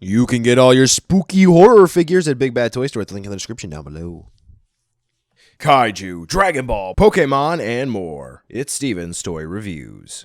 You can get all your spooky horror figures at Big Bad Toy Store at the link in the description down below. Kaiju, Dragon Ball, Pokemon, and more. It's Steven's Toy Reviews.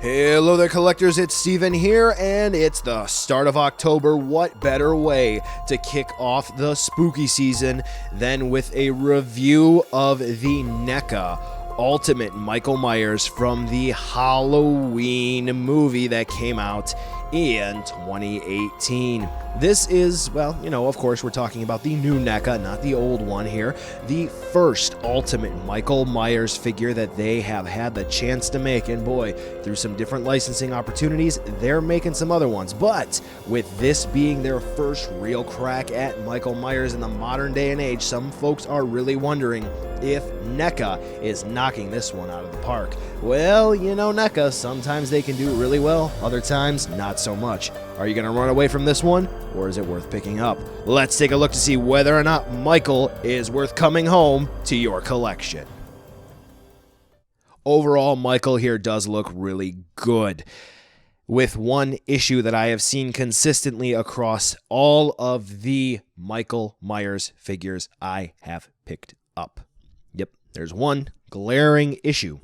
Hello there, collectors. It's Steven here, and it's the start of October. What better way to kick off the spooky season than with a review of the NECA Ultimate Michael Myers from the Halloween movie that came out in 2018. This is, well, of course, we're talking about the new NECA, not the old one here. The first Ultimate Michael Myers figure that they have had the chance to make. And boy, through some different licensing opportunities, they're making some other ones. But with this being their first real crack at Michael Myers in the modern day and age, some folks are really wondering if NECA is knocking this one out of the park. Well, NECA, sometimes they can do it really well, other times not so much. Are you going to run away from this one, or is it worth picking up? Let's take a look to see whether or not Michael is worth coming home to your collection. Overall, Michael here does look really good, with one issue that I have seen consistently across all of the Michael Myers figures I have picked up. Yep, there's one glaring issue.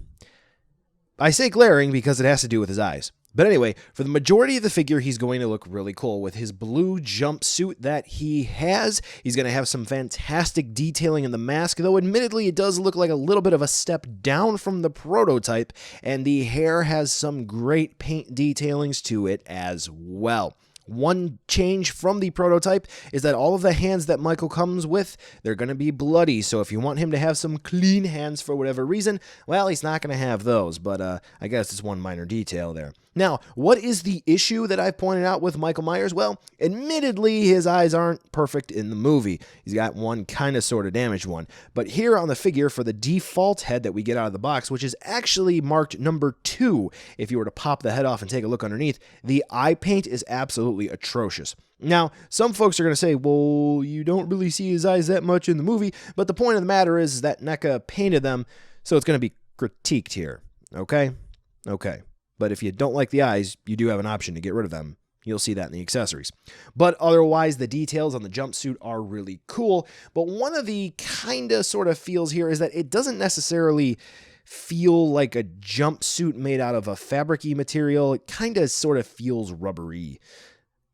I say glaring because it has to do with his eyes. But anyway, for the majority of the figure, he's going to look really cool. With his blue jumpsuit that he has, he's going to have some fantastic detailing in the mask, though admittedly it does look like a little bit of a step down from the prototype, and the hair has some great paint detailings to it as well. One change from the prototype is that all of the hands that Michael comes with, they're going to be bloody. So if you want him to have some clean hands for whatever reason, well, he's not going to have those. But I guess it's one minor detail there. Now, what is the issue that I pointed out with Michael Myers? Well, admittedly, his eyes aren't perfect in the movie. He's got one kind of sort of damaged one. But here on the figure, for the default head that we get out of the box, which is actually marked number 2, if you were to pop the head off and take a look underneath, the eye paint is absolutely atrocious. Now, some folks are going to say, well, you don't really see his eyes that much in the movie, but the point of the matter is that NECA painted them, so it's going to be critiqued here. Okay? Okay. But if you don't like the eyes, you do have an option to get rid of them. You'll see that in the accessories. But otherwise, the details on the jumpsuit are really cool. But one of the kind of sort of feels here is that it doesn't necessarily feel like a jumpsuit made out of a fabric-y material. It kind of sort of feels rubbery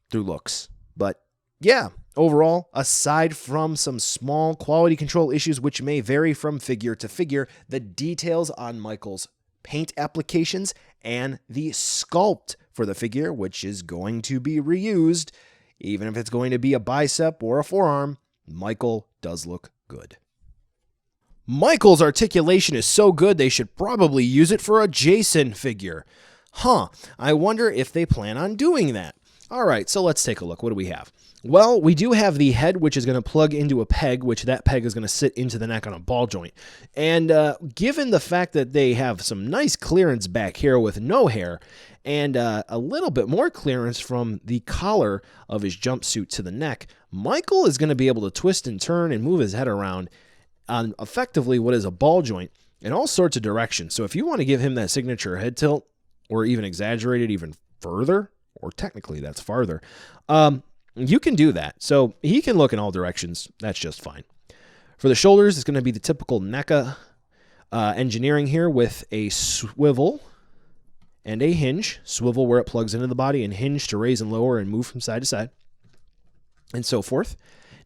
through looks. But yeah, overall, aside from some small quality control issues which may vary from figure to figure, the details on Michael's paint applications and the sculpt for the figure, which is going to be reused, even if it's going to be a bicep or a forearm, Michael does look good. Michael's articulation is so good they should probably use it for a Jason figure. I wonder if they plan on doing that. All right, so let's take a look. What do we have? Well, we do have the head, which is going to plug into a peg, which that peg is going to sit into the neck on a ball joint. And given the fact that they have some nice clearance back here with no hair, and a little bit more clearance from the collar of his jumpsuit to the neck, Michael is going to be able to twist and turn and move his head around on effectively what is a ball joint in all sorts of directions. So if you want to give him that signature head tilt, or even exaggerate it even further, or technically that's farther, you can do that. So he can look in all directions. That's just fine. For the shoulders, it's going to be the typical NECA engineering here with a swivel and a hinge. Swivel where it plugs into the body, and hinge to raise and lower and move from side to side, and so forth.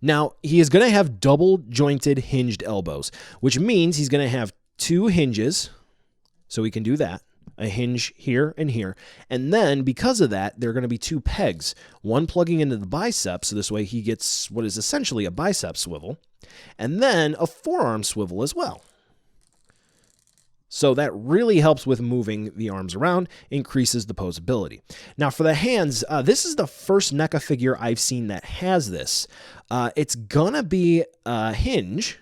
Now, he is going to have double jointed hinged elbows, which means he's going to have 2 hinges, so we can do that. A hinge here and here. And then, because of that, there are going to be 2 pegs. One plugging into the bicep, so this way he gets what is essentially a bicep swivel. And then a forearm swivel as well. So that really helps with moving the arms around, increases the posability. Now for the hands, this is the first NECA figure I've seen that has this. It's going to be a hinge,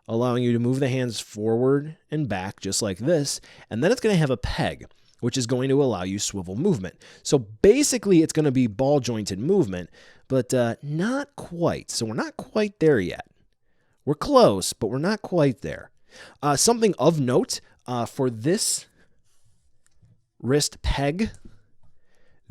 allowing you to move the hands forward and back just like this, and then it's going to have a peg, which is going to allow you swivel movement. So basically it's going to be ball jointed movement, but not quite. So we're not quite there yet. We're close, but we're not quite there. Something of note for this wrist peg,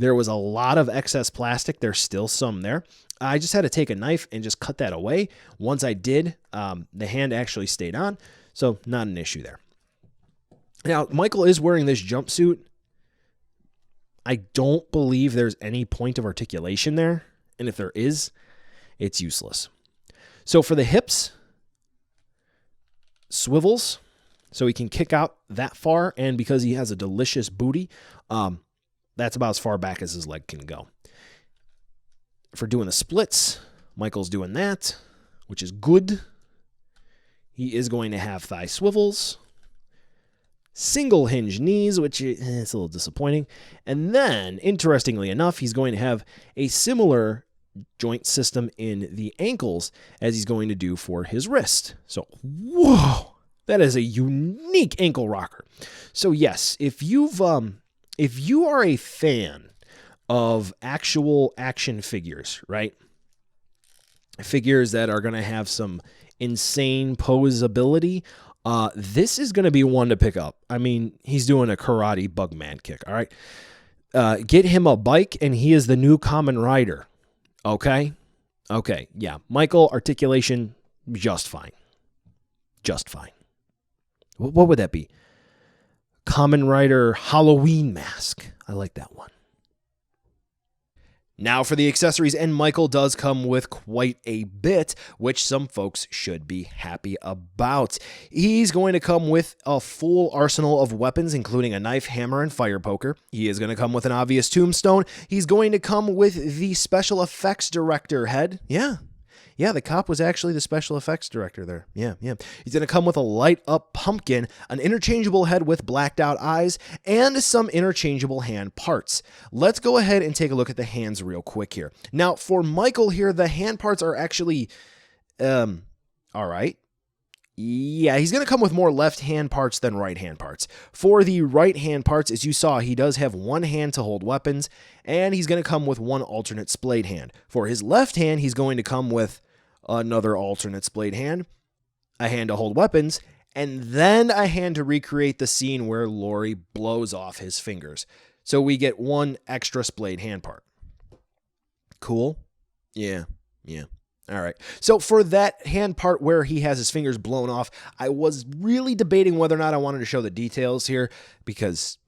There was a lot of excess plastic. There's still some there. I just had to take a knife and just cut that away. Once I did, the hand actually stayed on, so not an issue there. Now, Michael is wearing this jumpsuit. I don't believe there's any point of articulation there, and if there is, it's useless. So for the hips, swivels, so he can kick out that far, and because he has a delicious booty, that's about as far back as his leg can go. For doing the splits, Michael's doing that, which is good. He is going to have thigh swivels, single hinge knees, which is a little disappointing. And then, interestingly enough, he's going to have a similar joint system in the ankles as he's going to do for his wrist. So, whoa, that is a unique ankle rocker. So yes, if you are a fan of actual action figures, right? Figures that are going to have some insane posability, this is going to be one to pick up. I mean, he's doing a karate bugman kick, all right? Get him a bike, and he is the new Kamen Rider, okay? Okay, yeah. Michael, articulation, just fine. Just fine. What would that be? Kamen Rider Halloween mask. I like that one. Now for the accessories, and Michael does come with quite a bit, which some folks should be happy about. He's going to come with a full arsenal of weapons, including a knife, hammer, and fire poker. He is going to come with an obvious tombstone. He's going to come with the special effects director head. Yeah, the cop was actually the special effects director there. Yeah. He's going to come with a light-up pumpkin, an interchangeable head with blacked-out eyes, and some interchangeable hand parts. Let's go ahead and take a look at the hands real quick here. Now, for Michael here, the hand parts are actually, all right. Yeah, he's going to come with more left-hand parts than right-hand parts. For the right-hand parts, as you saw, he does have one hand to hold weapons, and he's going to come with one alternate splayed hand. For his left hand, he's going to come with another alternate splayed hand, a hand to hold weapons, and then a hand to recreate the scene where Laurie blows off his fingers. So we get one extra splayed hand part. Cool? Yeah. All right. So for that hand part where he has his fingers blown off, I was really debating whether or not I wanted to show the details here because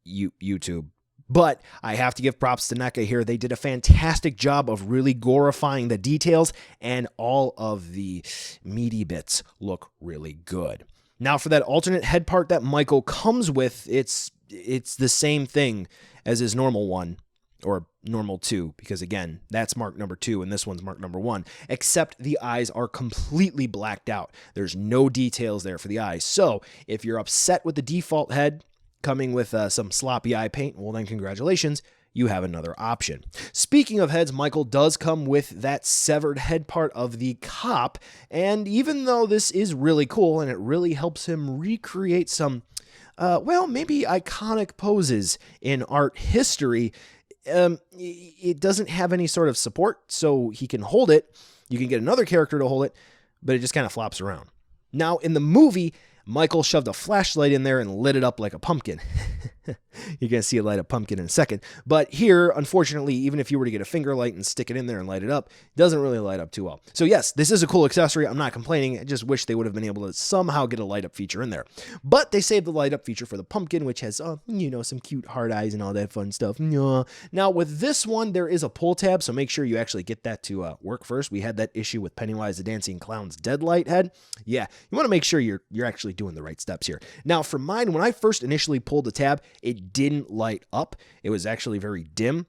YouTube. But I have to give props to NECA here. They did a fantastic job of really glorifying the details, and all of the meaty bits look really good. Now for that alternate head part that Michael comes with, it's the same thing as his normal one, or normal 2, because again, that's mark number 2 and this one's mark number 1, except the eyes are completely blacked out. There's no details there for the eyes. So if you're upset with the default head coming with some sloppy eye paint, well then congratulations, you have another option. Speaking of heads, Michael does come with that severed head part of the cop, and even though this is really cool and it really helps him recreate some, maybe iconic poses in art history, it doesn't have any sort of support, so he can hold it. You can get another character to hold it, but it just kind of flops around. Now, in the movie, Michael shoved a flashlight in there and lit it up like a pumpkin. You're going to see a light up pumpkin in a second. But here, unfortunately, even if you were to get a finger light and stick it in there and light it up, it doesn't really light up too well. So yes, this is a cool accessory. I'm not complaining. I just wish they would have been able to somehow get a light up feature in there. But they saved the light up feature for the pumpkin, which has, some cute hard eyes and all that fun stuff. Now with this one, there is a pull tab, so make sure you actually get that to work first. We had that issue with Pennywise the Dancing Clown's Deadlight head. Yeah, you want to make sure you're actually doing the right steps here. Now for mine, when I first initially pulled the tab, it didn't light up. It was actually very dim.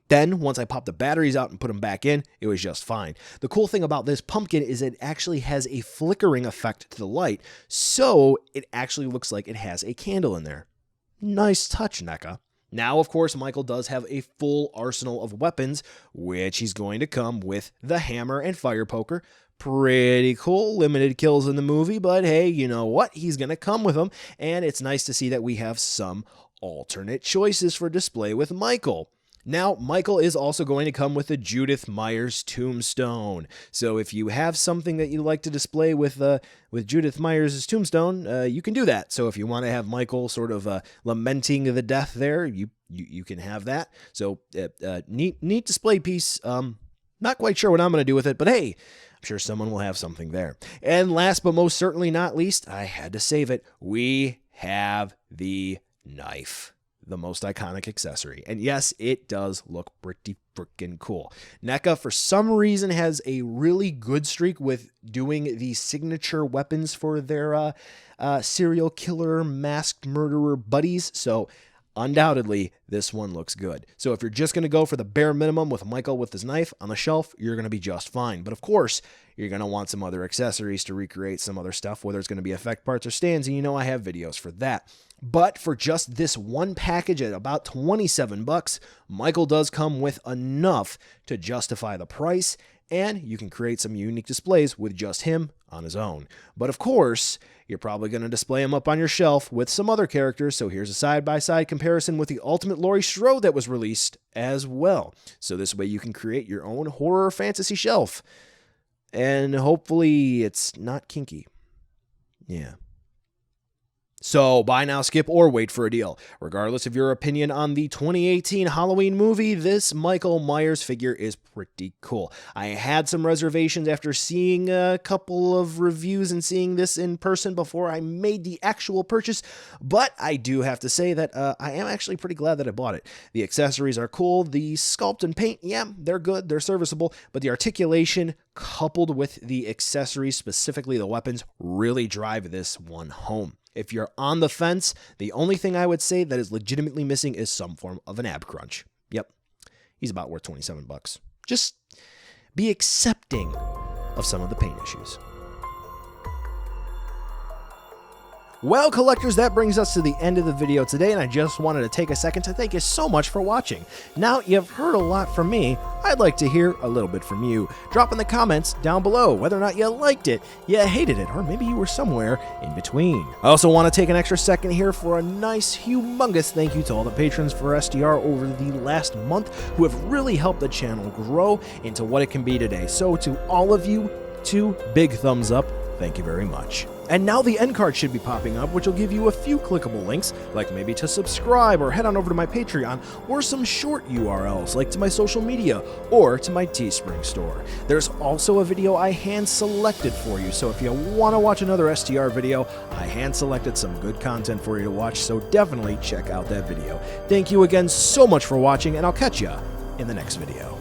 Then, once I popped the batteries out and put them back in, it was just fine. The cool thing about this pumpkin is it actually has a flickering effect to the light, so it actually looks like it has a candle in there. Nice touch, NECA. Now, of course, Michael does have a full arsenal of weapons, which he's going to come with the hammer and fire poker. Pretty cool, limited kills in the movie, but hey, you know what? He's going to come with them, and it's nice to see that we have some alternate choices for display with Michael. Now, Michael is also going to come with a Judith Myers tombstone. So if you have something that you like to display with Judith Myers' tombstone, you can do that. So if you want to have Michael sort of lamenting the death there, you can have that. So neat display piece. Not quite sure what I'm going to do with it, but hey, I'm sure someone will have something there. And last but most certainly not least, I had to save it. We have the knife. The most iconic accessory. And yes, it does look pretty freaking cool. NECA, for some reason, has a really good streak with doing the signature weapons for their serial killer, masked murderer buddies. So undoubtedly, this one looks good. So if you're just going to go for the bare minimum with Michael with his knife on the shelf, you're going to be just fine. But of course, you're going to want some other accessories to recreate some other stuff, whether it's going to be effect parts or stands, and you know I have videos for that. But for just this one package at about $27, Michael does come with enough to justify the price, and you can create some unique displays with just him on his own. But of course, you're probably going to display him up on your shelf with some other characters, so here's a side-by-side comparison with the Ultimate Laurie Strode that was released as well. So this way you can create your own horror fantasy shelf. And hopefully it's not kinky. Yeah. So buy now, skip, or wait for a deal. Regardless of your opinion on the 2018 Halloween movie, this Michael Myers figure is pretty cool. I had some reservations after seeing a couple of reviews and seeing this in person before I made the actual purchase, but I do have to say that I am actually pretty glad that I bought it. The accessories are cool. The sculpt and paint, yeah, they're good. They're serviceable, but the articulation coupled with the accessories, specifically the weapons, really drive this one home. If you're on the fence, the only thing I would say that is legitimately missing is some form of an ab crunch. Yep, he's about worth $27. Just be accepting of some of the paint issues. Well, collectors, that brings us to the end of the video today, and I just wanted to take a second to thank you so much for watching. Now, you've heard a lot from me. I'd like to hear a little bit from you. Drop in the comments down below whether or not you liked it, you hated it, or maybe you were somewhere in between. I also want to take an extra second here for a nice, humongous thank you to all the patrons for SDR over the last month who have really helped the channel grow into what it can be today. So to all of you, 2 big thumbs up. Thank you very much. And now the end card should be popping up, which will give you a few clickable links, like maybe to subscribe or head on over to my Patreon, or some short URLs like to my social media or to my Teespring store. There's also a video I hand selected for you, so if you want to watch another STR video, I hand selected some good content for you to watch, so definitely check out that video. Thank you again so much for watching, and I'll catch ya in the next video.